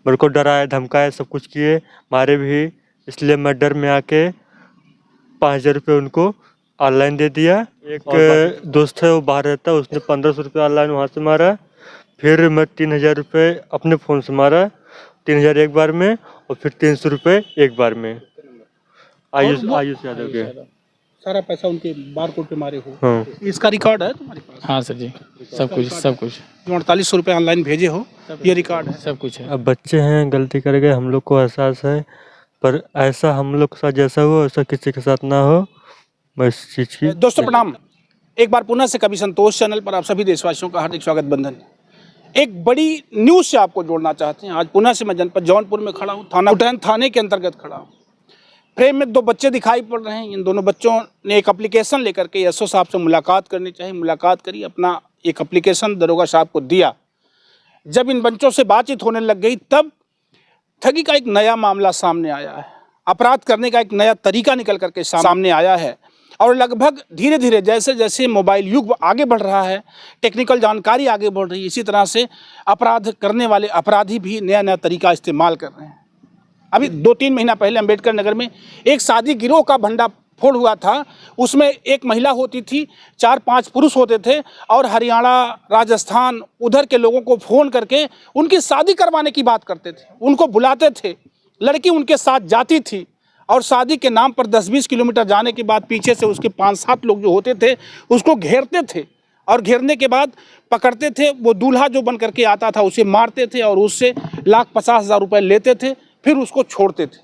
मेरे को डराया धमकाया, सब कुछ किए, मारे भी। इसलिए मैं डर में आके 5,000 रुपये उनको ऑनलाइन दे दिया। एक दोस्त है वो बाहर रहता है, उसने 1,500 रुपये ऑनलाइन वहाँ से मारा। फिर मैं 3,000 रुपये अपने फ़ोन से मारा, 3,000 एक बार में, और फिर 300 रुपये एक बार में। आयुष यादव के सारा पैसा उनके बारकोड पे मारे हो। हाँ। इसका रिकॉर्ड है तुम्हारे पास? हाँ सर जी, सब कुछ। जो 4800 रुपये ऑनलाइन भेजे हो, ये रिकॉर्ड है? सब कुछ है। अब बच्चे हैं, गलती कर गए, हम लोग को एहसास है, पर ऐसा हम लोग के साथ जैसा हो वैसा किसी के साथ ना हो। बस चीज़ की दोस्तों प्रणाम। एक बार पुनः से कवि संतोष चैनल पर आप सभी देशवासियों का हार्दिक स्वागत बंधन। एक बड़ी न्यूज़ से आपको जोड़ना चाहते हैं। आज पुनः से मैं जनपद जौनपुर में खड़ा हूँ, थाना उटैन थाने के अंतर्गत खड़ा हूँ। फ्रेम में 2 बच्चे दिखाई पड़ रहे हैं। इन दोनों बच्चों ने एक एप्लीकेशन लेकर के एसओ साहब से मुलाकात करनी चाहिए, मुलाकात करी, अपना एक एप्लीकेशन दरोगा साहब को दिया। जब इन बच्चों से बातचीत होने लग गई तब ठगी का एक नया मामला सामने आया है, अपराध करने का एक नया तरीका निकल करके सामने आया है। और लगभग धीरे धीरे जैसे जैसे मोबाइल युग आगे बढ़ रहा है, टेक्निकल जानकारी आगे बढ़ रही है, इसी तरह से अपराध करने वाले अपराधी भी नया नया तरीका इस्तेमाल कर रहे हैं। अभी 2-3 महीना पहले अम्बेडकर नगर में एक शादी गिरोह का भंडाफोड़ हुआ था। उसमें एक महिला होती थी, 4-5 पुरुष होते थे, और हरियाणा, राजस्थान उधर के लोगों को फ़ोन करके उनकी शादी करवाने की बात करते थे, उनको बुलाते थे। लड़की उनके साथ जाती थी और शादी के नाम पर 10-20 किलोमीटर जाने के बाद पीछे से उसके 5-7 लोग जो होते थे उसको घेरते थे, और घेरने के बाद पकड़ते थे। वो दूल्हा जो बन करके आता था उसे मारते थे और उससे 1,50,000 रुपये लेते थे, फिर उसको छोड़ते थे।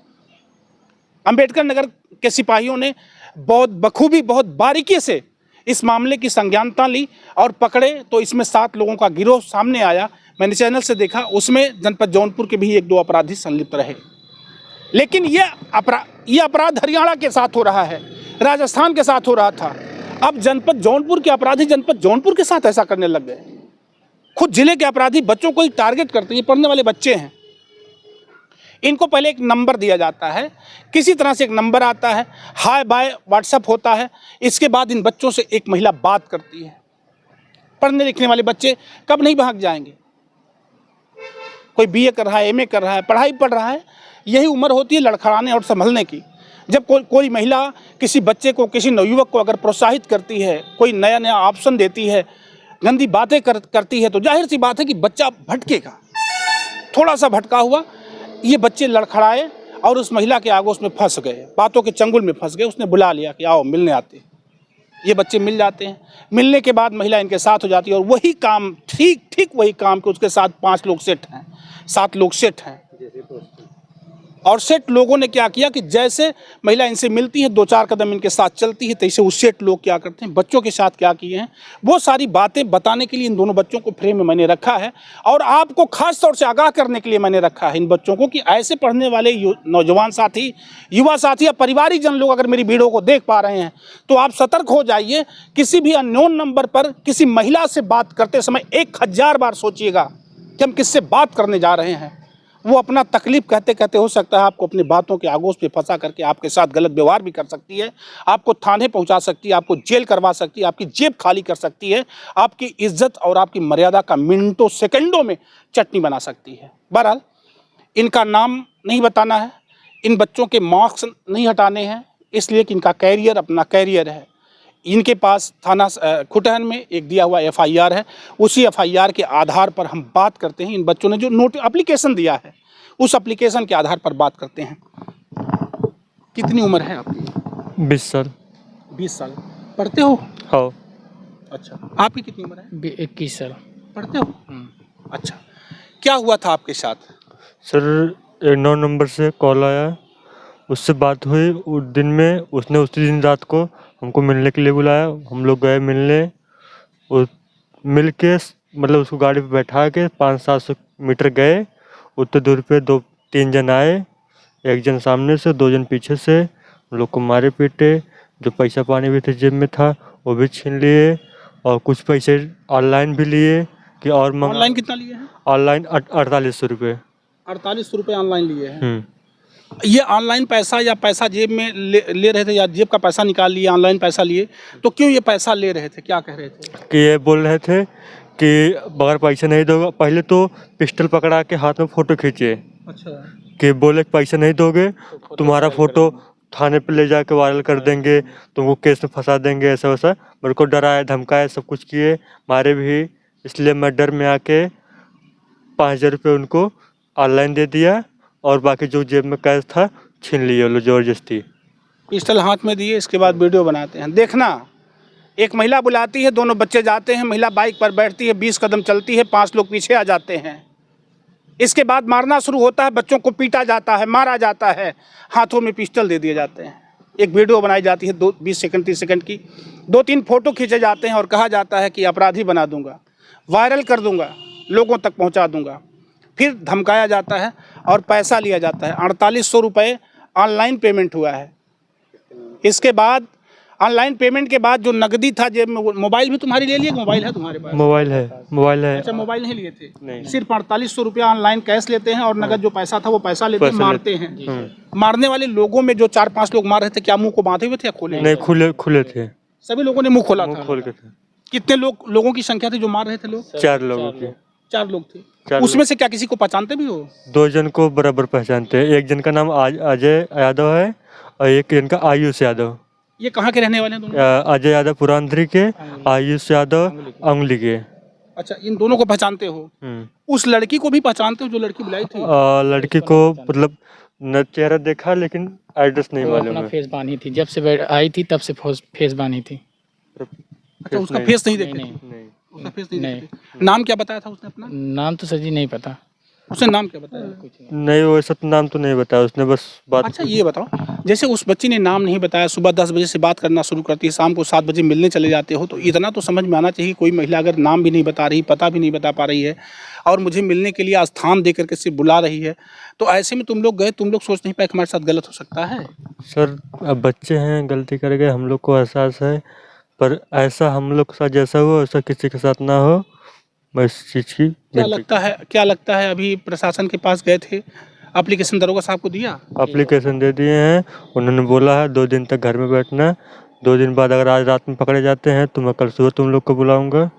अंबेडकर नगर के सिपाहियों ने बहुत बखूबी, बहुत बारीकी से इस मामले की संज्ञानता ली और पकड़े तो इसमें 7 लोगों का गिरोह सामने आया। मैंने चैनल से देखा, उसमें जनपद जौनपुर के भी 1-2 अपराधी संलिप्त रहे। लेकिन ये अपराध हरियाणा के साथ हो रहा है, राजस्थान के साथ हो रहा था। अब जनपद जौनपुर के अपराधी जनपद जौनपुर के साथ ऐसा करने लग गए। खुद जिले के अपराधी बच्चों को ही टारगेट करते हैं। ये पढ़ने वाले बच्चे हैं, इनको पहले एक नंबर दिया जाता है, किसी तरह से एक नंबर आता है, हाय बाय व्हाट्सएप होता है। इसके बाद इन बच्चों से एक महिला बात करती है। पढ़ने लिखने वाले बच्चे कब नहीं भाग जाएंगे। कोई बीए कर रहा है, एमए कर रहा है, पढ़ाई पढ़ रहा है, यही उम्र होती है लड़खड़ाने और संभलने की। जब कोई महिला किसी बच्चे को, किसी नवयुवक को अगर प्रोत्साहित करती है, कोई नया नया ऑप्शन देती है, गंदी बातें करती है, तो जाहिर सी बात है कि बच्चा भटकेगा। थोड़ा सा भटका हुआ ये बच्चे लड़खड़ाए और उस महिला के आगोश में फंस गए, बातों के चंगुल में फंस गए। उसने बुला लिया कि आओ मिलने आते हैं। ये बच्चे मिल जाते हैं। मिलने के बाद महिला इनके साथ हो जाती है और वही काम, ठीक वही काम कि उसके साथ 5 लोग सेट हैं, 7 लोग सेट हैं। और सेट लोगों ने क्या किया कि जैसे महिला इनसे मिलती है, 2-4 कदम इनके साथ चलती है, तैसे उस सेट लोग क्या करते हैं, बच्चों के साथ क्या किए हैं, वो सारी बातें बताने के लिए इन दोनों बच्चों को फ्रेम में मैंने रखा है। और आपको खास तौर से आगाह करने के लिए मैंने रखा है इन बच्चों को कि ऐसे पढ़ने वाले नौजवान साथी, युवा साथी या परिवारिक जन लोग अगर मेरी वीडियो को देख पा रहे हैं तो आप सतर्क हो जाइए। किसी भी अननोन नंबर पर किसी महिला से बात करते समय 1000 बार सोचिएगा कि हम किससे बात करने जा रहे हैं। वो अपना तकलीफ कहते कहते हो सकता है आपको अपनी बातों के आगोश पे फंसा करके आपके साथ गलत व्यवहार भी कर सकती है, आपको थाने पहुंचा सकती है, आपको जेल करवा सकती है, आपकी जेब खाली कर सकती है, आपकी इज्जत और आपकी मर्यादा का मिनटों सेकंडों में चटनी बना सकती है। बहरहाल इनका नाम नहीं बताना है, इन बच्चों के मार्क्स नहीं हटाने हैं, इसलिए कि इनका कैरियर अपना कैरियर है। इनके पास थाना खुटहन में एक दिया हुआ FIR है, उसी FIR के आधार पर हम बात करते हैं। इन बच्चों ने जो एप्लीकेशन दिया है उस एप्लीकेशन के आधार पर बात करते हैं। कितनी उम्र है आपकी? 20 साल। 20 साल। पढ़ते हो? हाँ। अच्छा, आपकी कितनी उम्र है? 21 साल। पढ़ते हो? अच्छा, क्या हुआ था आपके साथ? सर 9 नंबर से कॉल आया, उससे बात हुई। उस दिन में उसने उसी दिन रात को हमको मिलने के लिए बुलाया। हम लोग गए मिलने, मिल के मतलब उसको गाड़ी पे बैठा के 500-700 मीटर गए। उतने दूर पे 2-3 जन आए, एक जन सामने से, 2 जन पीछे से। हम लोग को मारे पीटे, जो पैसा पानी भी थे जेब में था वो भी छीन लिए, और कुछ पैसे ऑनलाइन भी लिए कि और ऑनलाइन कितना लिए हैं? ऑनलाइन 4800 रुपये। 4800 रुपये ऑनलाइन लिए हैं। ये ऑनलाइन पैसा या पैसा जेब में ले रहे थे या जेब का पैसा निकाल लिए, ऑनलाइन पैसा लिए, तो क्यों ये पैसा ले रहे थे, क्या कह रहे थे? कि ये बोल रहे थे कि अगर पैसा नहीं दोगे, पहले तो पिस्टल पकड़ा के हाथ में फ़ोटो खींचे अच्छा। कि बोले कि पैसा नहीं दोगे तुम्हारा फ़ोटो थाने पे ले जाके वायरल कर देंगे, तुमको केस में फंसा देंगे, ऐसा वैसा मेरे को डराया धमकाया, सब कुछ किए, मारे भी। इसलिए मैं डर में आके 5,000 रुपये उनको ऑनलाइन दे दिया और बाकी जो जेब में कैश था छीन लिए वो लोग ज़बरदस्ती। पिस्टल हाथ में दिए, इसके बाद वीडियो बनाते हैं। देखना, एक महिला बुलाती है, दोनों बच्चे जाते हैं, महिला बाइक पर बैठती है, 20 कदम चलती है, 5 लोग पीछे आ जाते हैं। इसके बाद मारना शुरू होता है, बच्चों को पीटा जाता है, मारा जाता है, हाथों में पिस्टल दे दिए जाते हैं। एक वीडियो बनाई जाती है 20 सेकंड 30 सेकंड की, 2-3 फोटो खींचे जाते हैं और कहा जाता है कि अपराधी बना दूंगा, वायरल कर दूंगा, लोगों तक पहुंचा दूंगा। फिर धमकाया जाता है और पैसा लिया जाता है। 4800 रुपये ऑनलाइन पेमेंट हुआ है। इसके बाद ऑनलाइन पेमेंट के बाद जो नकदी था जेब में, मोबाइल भी तुम्हारी ले लिए? मोबाइल है तुम्हारे पास? मोबाइल है। अच्छा, मोबाइल नहीं लिए थे? नहीं। सिर्फ 4800 रुपया ऑनलाइन कैश लेते हैं और नगद जो पैसा था वो पैसा लेते हैं, मारते हैं। मारने वाले लोगों में जो 4-5 लोग मार रहे थे, क्या मुंह को बांधे हुए थे या खोले? नहीं, खुले थे। सभी लोगों ने मुंह खोला था? खोल के थे। कितने लोगों की संख्या थी जो मार रहे थे लोग? 4 लोगों की। 4 लोग थे। उसमें से क्या किसी को पहचानते भी हो? 2 जन को बराबर पहचानते हैं। एक जन का नाम अजय यादव है और एक जन का आयुष यादव। ये कहाँ के रहने वाले हैं दोनों? अजय यादव पुरांद्री के, आयुष यादव अंगली के। अच्छा, इन दोनों को पहचानते हो? उस लड़की को भी पहचानते हो जो लड़की बुलाई थी? लड़की को मतलब न चेहरा देखा लेकिन एड्रेस नहीं मालूम है। फेस बानी थी, जब से आई थी तब से फेस बानी थी। अच्छा, उसका फेस नहीं देखते? नहीं। उसका फेस नहीं देखते। नाम क्या बताया था उसने अपना? नाम तो सर जी नहीं पता। उसने नाम क्या बताया? नहीं, वो सब नाम तो नहीं बताया उसने, बस बात। अच्छा, ये बताओ, जैसे उस बच्ची ने नाम नहीं बताया, सुबह 10 बजे से बात करना शुरू करती है, शाम को 7 बजे मिलने चले जाते हो, तो इतना तो समझ में आना चाहिए कोई महिला अगर नाम भी नहीं बता रही, पता भी नहीं बता पा रही है और मुझे मिलने के लिए स्थान दे करके सिर्फ बुला रही है, तो ऐसे में तुम लोग गए, तुम लोग सोच नहीं पाए कि हमारे साथ गलत हो सकता है? सर अब बच्चे हैं, गलती कर गए, हम लोग को एहसास है, पर ऐसा हम लोग के साथ जैसा हुआ वैसा किसी के साथ ना हो, बस चीज़ की। क्या लगता है अभी प्रशासन के पास गए थे, एप्लीकेशन दरोगा साहब को दिया? एप्लीकेशन दे दिए हैं, उन्होंने बोला है 2 दिन तक घर में बैठना, 2 दिन बाद अगर आज रात में पकड़े जाते हैं तो मैं कल सुबह तुम लोग को बुलाऊंगा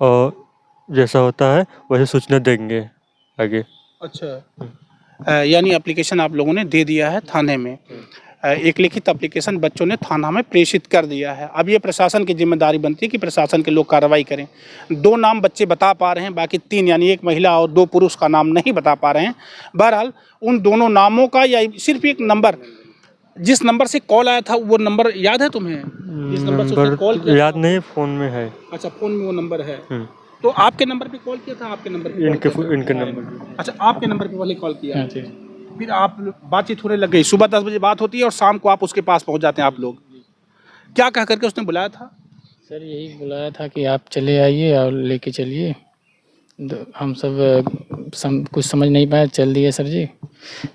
और जैसा होता है वैसे सूचना देंगे आगे। अच्छा, यानी एप्लीकेशन आप लोगों ने दे दिया है थाने में, एक लिखित एप्लीकेशन बच्चों ने थाना में प्रेषित कर दिया है। अब ये प्रशासन की जिम्मेदारी बनती है कि प्रशासन के लोग कार्रवाई करें। 2 नाम बच्चे बता पा रहे हैं, बाकी 3 यानी 1 महिला और 2 पुरुष का नाम नहीं बता पा रहे हैं। बहरहाल उन दोनों नामों का या सिर्फ एक नंबर, जिस नंबर से कॉल आया था वो नंबर याद है तुम्हें? जिस नंबर से उसने कॉल किया याद नहीं, फ़ोन में है। अच्छा, फ़ोन में वो नंबर है। तो आपके नंबर पे कॉल किया था? आपके नंबर पे? इनके नंबर। अच्छा, आपके नंबर पे पहले कॉल किया, फिर आप बातचीत होने लग गई। सुबह 10 बजे बात होती है और शाम को आप उसके पास पहुंच जाते हैं आप लोग। क्या कह करके उसने बुलाया था? सर यही बुलाया था कि आप चले आइए और लेके चलिए। हम सब कुछ समझ नहीं पाए, चल दिए सर जी।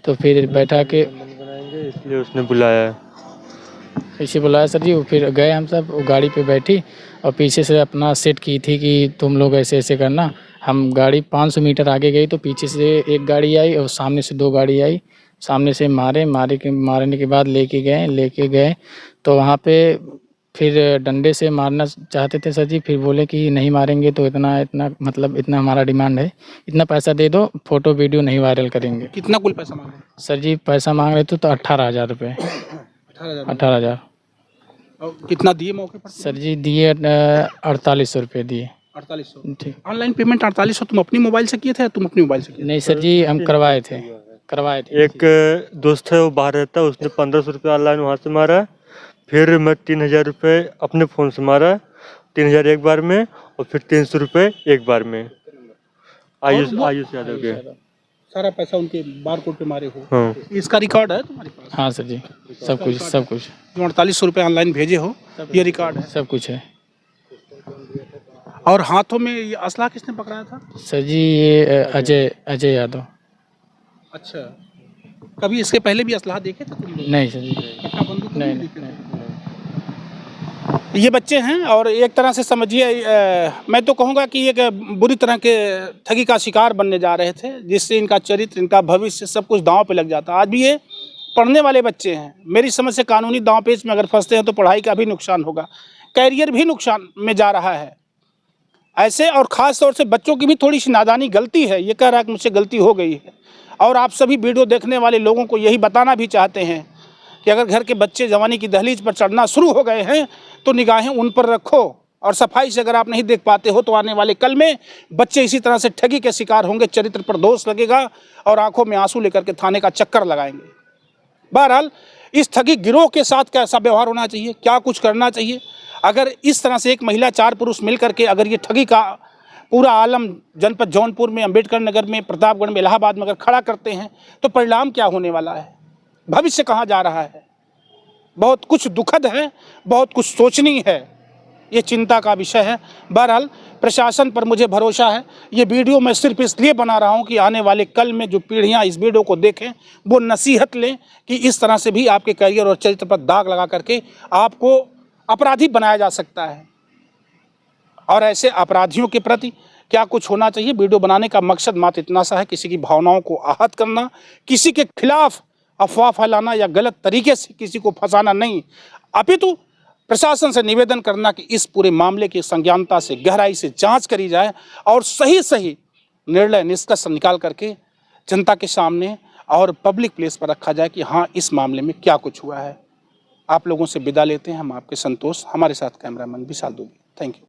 तो फिर बैठा के बनाएंगे इसलिए उसने बुलाया, ऐसे बुलाया सर जी। फिर गए हम सब, वो गाड़ी पे बैठी और पीछे से अपना सेट की थी कि तुम लोग ऐसे ऐसे करना। हम गाड़ी 500 मीटर आगे गई तो पीछे से एक गाड़ी आई और सामने से 2 गाड़ी आई। सामने से मारने के बाद लेके गए तो वहाँ पे फिर डंडे से मारना चाहते थे सर जी। फिर बोले कि नहीं मारेंगे तो इतना मतलब इतना हमारा डिमांड है, इतना पैसा दे दो, फ़ोटो वीडियो नहीं वायरल करेंगे। कितना कुल पैसा मांग रहे सर जी? पैसा मांग रहे थे तो 18,000 रुपये। 18,000। और कितना दिए मौके पर? सर जी दिए 4800 रुपये दिए। 4800 ठीक। ऑनलाइन पेमेंट 4800 तुम अपनी मोबाइल से किए थे या तुम अपनी मोबाइल से किए? नहीं सर जी, हम करवाए थे। एक दोस्त है वो बाहर रहता है, उसने 1500 रुपये ऑनलाइन वहाँ से मारा, फिर मैं 3000 रुपये अपने फ़ोन से मारा, 3000 एक बार में और फिर 300 रुपये एक बार में। आयुष यादव के सारा पैसा उनके बारकोड पे मारे हो? हाँ। इसका रिकॉर्ड है तुम्हारे पास? हाँ सर जी, सब कुछ जो 4800 रुपये ऑनलाइन भेजे हो, ये रिकॉर्ड है? सब कुछ है। और हाथों में ये असला किसने पकड़ाया था? सर जी ये अजय यादव। अच्छा, कभी इसके पहले भी असला देखे थे तुम लोग? नहीं सर जी, कट्टा बंदूक नहीं। देखे थे? ये बच्चे हैं और एक तरह से समझिए, मैं तो कहूँगा कि एक बुरी तरह के ठगी का शिकार बनने जा रहे थे, जिससे इनका चरित्र, इनका भविष्य सब कुछ दांव पे लग जाता। आज भी ये पढ़ने वाले बच्चे हैं, मेरी समझ से कानूनी दांव पेच में अगर फंसते हैं तो पढ़ाई का भी नुकसान होगा, कैरियर भी नुकसान में जा रहा है। ऐसे और ख़ास तौर से बच्चों की भी थोड़ी सी नादानी गलती है, ये कह रहा है कि मुझसे गलती हो गई है। और आप सभी वीडियो देखने वाले लोगों को यही बताना भी चाहते हैं कि अगर घर के बच्चे जवानी की दहलीज पर चढ़ना शुरू हो गए हैं तो निगाहें उन पर रखो, और सफाई से अगर आप नहीं देख पाते हो तो आने वाले कल में बच्चे इसी तरह से ठगी के शिकार होंगे, चरित्र पर दोष लगेगा और आंखों में आंसू लेकर के थाने का चक्कर लगाएंगे। बहरहाल इस ठगी गिरोह के साथ कैसा व्यवहार होना चाहिए, क्या कुछ करना चाहिए, अगर इस तरह से एक महिला 4 पुरुष मिल करके अगर ये ठगी का पूरा आलम जनपद जौनपुर में, अम्बेडकर नगर में, प्रतापगढ़ में, इलाहाबाद में अगर खड़ा करते हैं तो परिणाम क्या होने वाला है, भविष्य कहाँ जा रहा है। बहुत कुछ दुखद है, बहुत कुछ सोचनीय है, ये चिंता का विषय है। बहरहाल प्रशासन पर मुझे भरोसा है। ये वीडियो मैं सिर्फ इसलिए बना रहा हूँ कि आने वाले कल में जो पीढ़ियाँ इस वीडियो को देखें वो नसीहत लें कि इस तरह से भी आपके करियर और चरित्र पर दाग लगा करके आपको अपराधी बनाया जा सकता है। और ऐसे अपराधियों के प्रति क्या कुछ होना चाहिए। वीडियो बनाने का मकसद मात्र इतना सा है, किसी की भावनाओं को आहत करना, किसी के खिलाफ अफवाह फैलाना या गलत तरीके से किसी को फंसाना नहीं, अपितु प्रशासन से निवेदन करना कि इस पूरे मामले की संज्ञानता से, गहराई से जांच करी जाए और सही निर्णय निष्कर्ष निकाल करके जनता के सामने और पब्लिक प्लेस पर रखा जाए कि हाँ इस मामले में क्या कुछ हुआ है। आप लोगों से विदा लेते हैं हम आपके संतोष, हमारे साथ cameraman Vishal Dubey. Thank you.